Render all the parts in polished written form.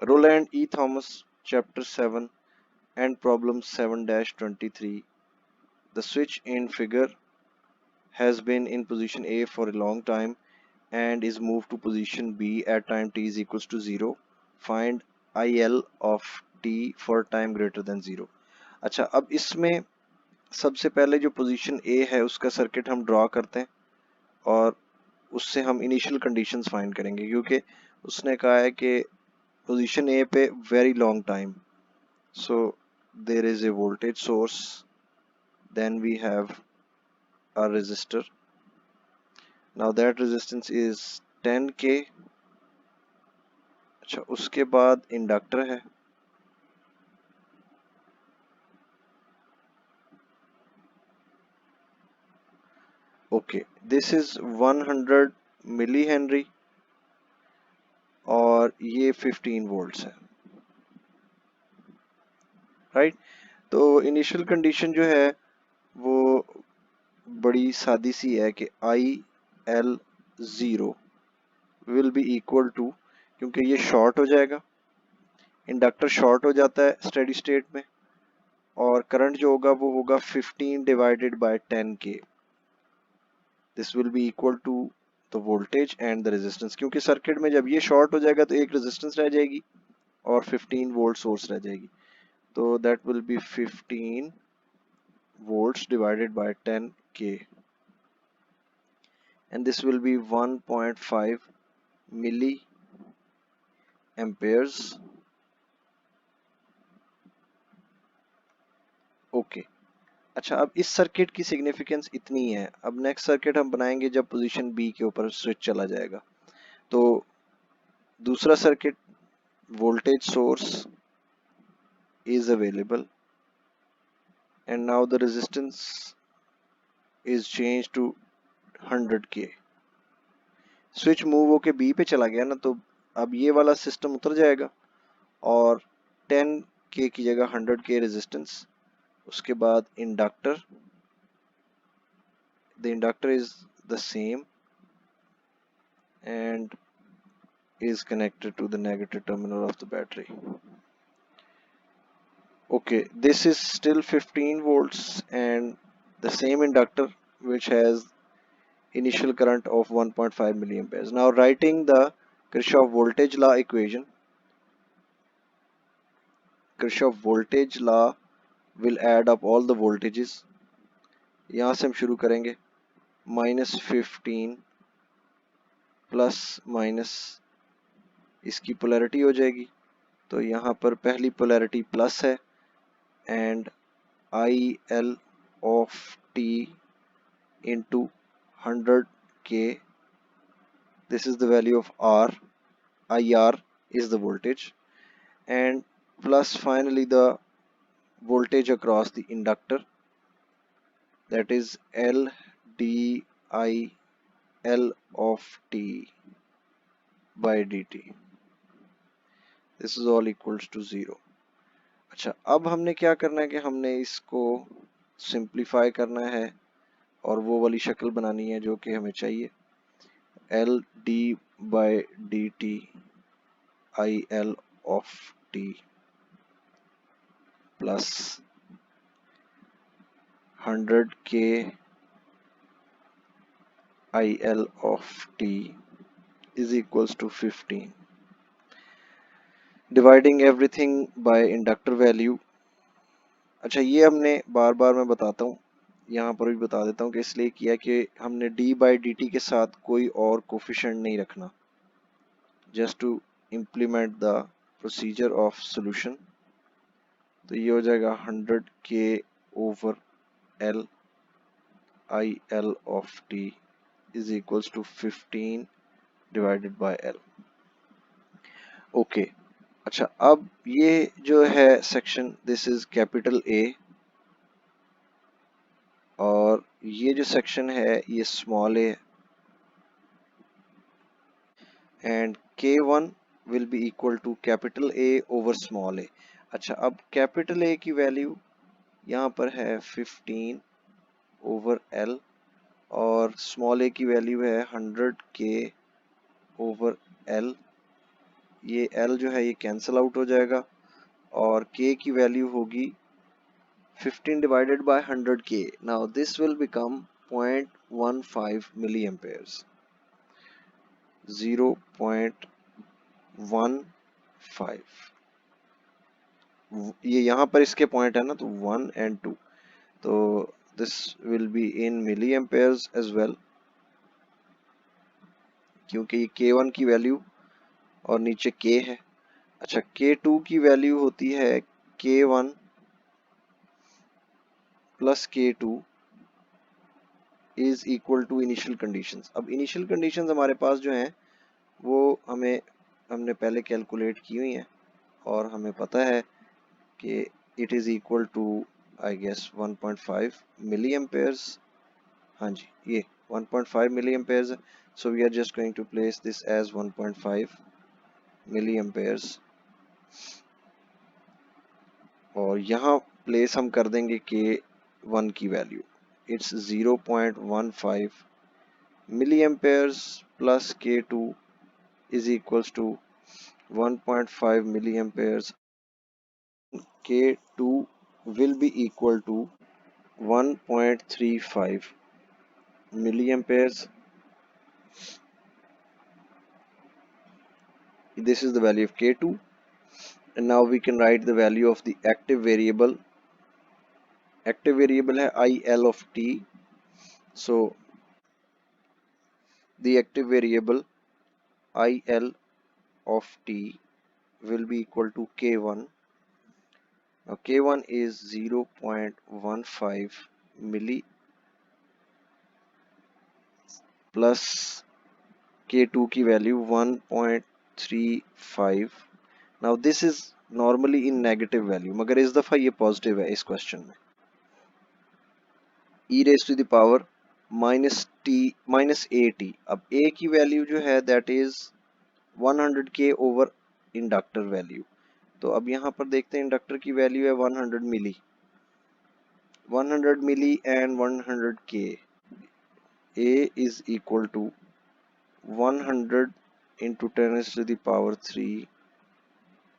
Roland E. Thomas, Chapter 7 and Problem 7-23. The switch in figure has been in position A for a long time and is moved to position B at time t is equals to 0. Find IL of t for time greater than 0. अच्छा, अब इसमें सबसे पहले जो position A है उसका circuit हम draw करते हैं और उससे हम इनिशियल कंडीशंस फाइंड करेंगे, क्योंकि उसने कहा है कि पोजीशन A पे very long time. So there is a voltage source, then we have a resistor. Now that resistance is 10k. अच्छा, उसके बाद इंडक्टर है. Okay, this is 100 millihenry और ये 15 वोल्ट्स है. राइट, तो इनिशियल कंडीशन जो है वो बड़ी सादी सी है कि I L zero will be equal to, क्योंकि ये शॉर्ट हो जाएगा, इंडक्टर शॉर्ट हो जाता है स्टेडी स्टेट में, और करंट जो होगा वो होगा 15 divided by 10k. This will be equal to the voltage and the resistance, क्योंकि सर्किट में जब ये शॉर्ट हो जाएगा तो एक रेजिस्टेंस रह जाएगी और 15 वोल्ट सोर्स रह जाएगी. तो that will be 15 volts divided by 10k, and this will be 1.5 milli amperes. Okay, अच्छा, अब इस सर्किट की सिग्निफिकेंस इतनी है. अब नेक्स्ट सर्किट हम बनाएंगे जब पोजीशन बी के ऊपर स्विच चला जाएगा. तो दूसरा circuit, voltage source is available and now the resistance is changed to 100k. Switch move होके बी पे चला गया ना, तो अब ये वाला सिस्टम उतर जाएगा और 10k की जगह 100k रेजिस्टेंस. उसके बाद inductor, the inductor is the same and is connected to the negative terminal of the battery. Okay, this is still 15 volts and the same inductor which has initial current of 1.5 milliamperes. Now writing the Kirchhoff voltage law equation, Kirchhoff voltage law will add up all the voltages. यहाँ से हम शुरू करेंगे, -15 plus minus, इसकी polarity हो जाएगी, तो यहाँ पर पहली पोलैरिटी प्लस है and I L of T into 100k, this is the value of R, IR is the voltage, and plus finally the voltage across the inductor, that is L d I L of t by dt. This is all equals to 0. अच्छा, अब हमने क्या करना है कि हमने इसको simplify करना है और वो वाली शक्ल बनानी है जो कि हमें चाहिए. L d by dt I L of t plus 100k I L of t is equals to 15. Dividing everything by inductor value. अच्छा, ये हमने बार बार मैं बताता हूँ, यहाँ पर भी बता देता हूँ कि इसलिए किया कि हमने d by dt के साथ कोई और कोफिशिएंट नहीं रखना, just to implement the procedure of solution. तो ये हो जाएगा 100k over L I L of t is equals to 15 divided by L. Okay, अच्छा, अब ये जो है section, this is capital A और ये जो सेक्शन है ये small a, and K1 will be equal to capital A over small a. अच्छा, अब कैपिटल A की वैल्यू यहाँ पर है 15 ओवर L और स्मॉल a की वैल्यू है 100k ओवर L. ये L जो है ये कैंसिल आउट हो जाएगा और K की वैल्यू होगी 15 divided by 100K. Now this will become 0.15 milliamperes. 0.15. ये यहाँ पर इसके पॉइंट है ना, तो 1 and 2, तो this will be in milliamperes as well, क्योंकि ये K1 की वैल्यू और नीचे K है। अच्छा, K2 की वैल्यू होती है K1 plus K2 is equal to initial conditions. अब इनिशियल कंडीशंस हमारे पास जो हैं वो हमने पहले कैलकुलेट की हुई हैं और हमें पता है कि it is equal to I guess 1.5 milliamperes. हाँ जी, ये 1.5 मिली एम्पेयर्स है। So we are just going to place this as 1.5 milliamperes और यहाँ प्लेस हम कर देंगे K1 की value, it's 0.15 milliamperes plus K2 is equals to 1.5 milliamperes. K2 will be equal to 1.35 milliamperes. This is the value of K2, and now we can write the value of the active variable. Active variable है IL of t. So the active variable IL of t will be equal to K1. Now K1 is 0.15 milli plus K2 की value 1.35। Now this is normally in negative value, मगर इस दफा ये positive है इस question में। e raise to the power minus a t. अब a की वैल्यू जो है that is 100K over inductor value. तो अब यहाँ पर देखते हैं इंडक्टर की वैल्यू है 100 milli, 100 milli and 100K। a is equal to 100 into 10 to the power 3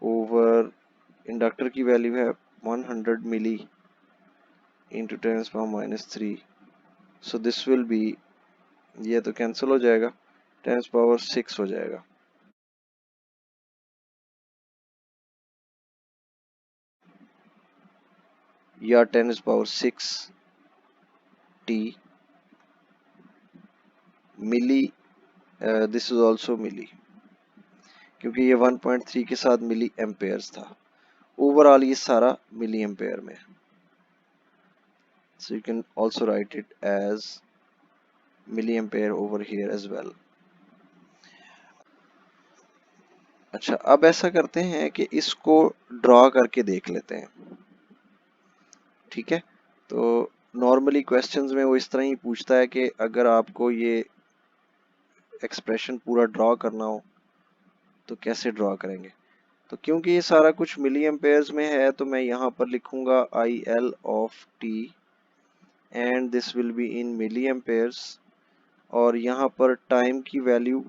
over inductor की वैल्यू है 100 milli into 10 power minus 3। So this will be, ये तो कैंसिल हो जाएगा, 10 पावर 6 हो जाएगा। या 10 power 6 t milli, this is also milli क्योंकि ये 1.3 के साथ मिली एम्पेयर्स था। ओवरऑल ये सारा मिली एम्पेयर में, so you can also write it as milliampere over here as well. अच्छा, अब ऐसा करते हैं कि इसको ड्रॉ करके देख लेते हैं, ठीक है। तो नॉर्मली क्वेश्चंस में वो इस तरह ही पूछता है कि अगर आपको ये एक्सप्रेशन पूरा ड्रॉ करना हो तो कैसे ड्रॉ करेंगे। तो क्योंकि ये सारा कुछ मिली एम्पेयर्स में है तो मैं यहाँ पर लिखूंगा I L of t and this will be in milliamperes, और यहाँ पर टाइम की वैल्यू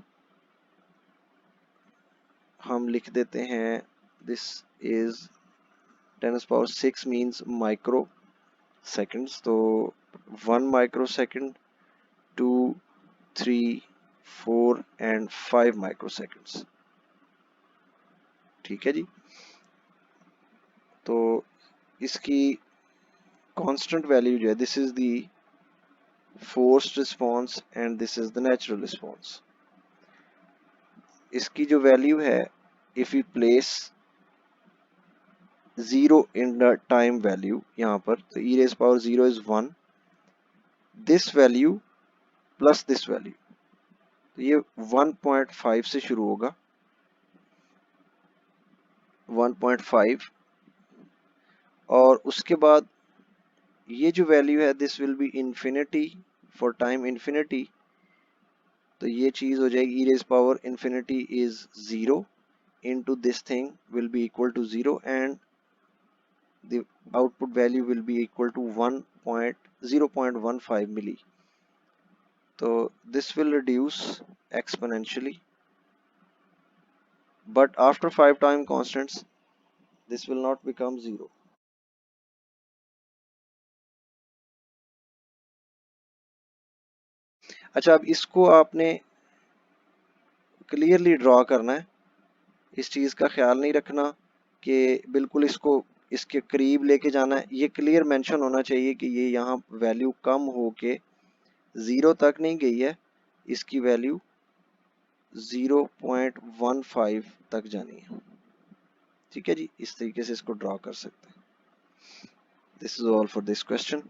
हम लिख देते हैं, this is 10 power 6 means microseconds. तो 1 microsecond, 2, 3, 4 and 5 microseconds, ठीक है जी। तो इसकी कांस्टेंट वैल्यू जो है, this is the forced response and this is the natural response. इसकी जो वैल्यू है, if you place 0 in the time value यहाँ पर, तो e raise power 0 is 1, this value plus this value, तो ये 1.5 से शुरू होगा, 1.5, और उसके बाद ये जो वैल्यू है this will be infinity for time infinity, तो ये चीज हो जाएगी e raise power infinity is 0 into this thing will be equal to 0 and the output value will be equal to 1.0.15 milli. So this will reduce exponentially but after 5 time constants this will not become 0. अच्छा, अब इसको आपने clearly draw करना है, इस चीज़ का ख्याल नहीं रखना कि बिल्कुल इसको इसके करीब लेके जाना है। ये क्लियर मेंशन होना चाहिए कि ये यहाँ वैल्यू कम होके 0 तक नहीं गई है, इसकी वैल्यू 0.15 तक जानी है। ठीक है जी, इस तरीके से इसको ड्रॉ कर सकते हैं। This is all for this question.